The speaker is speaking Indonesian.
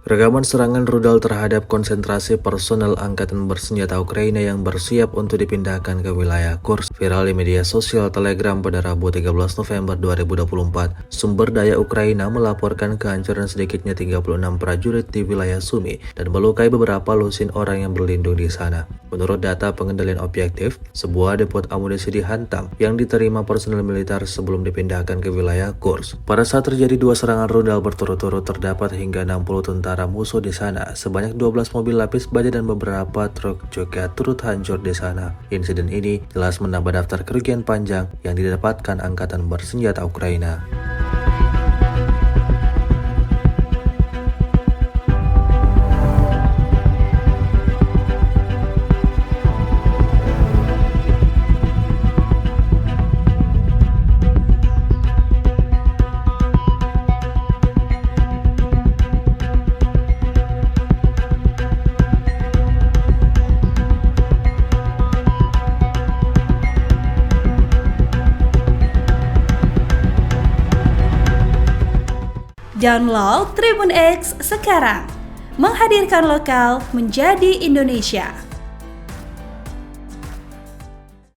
Rekaman serangan rudal terhadap konsentrasi personel angkatan bersenjata Ukraina yang bersiap untuk dipindahkan ke wilayah Kursk viral di media sosial Telegram pada Rabu 13 November 2024. Sumber daya Ukraina melaporkan kehancuran sedikitnya 36 prajurit di wilayah Sumy dan melukai beberapa lusin orang yang berlindung di sana. Menurut data pengendalian objektif, sebuah depot amunisi dihantam yang diterima personel militer sebelum dipindahkan ke wilayah Kursk. Pada saat terjadi dua serangan rudal berturut-turut, terdapat hingga 60 tentara musuh di sana. Sebanyak 12 mobil lapis baja dan beberapa truk juga turut hancur di sana. Insiden ini jelas menambah daftar kerugian panjang yang didapatkan angkatan bersenjata Ukraina. Download Tribun X sekarang, menghadirkan lokal menjadi Indonesia.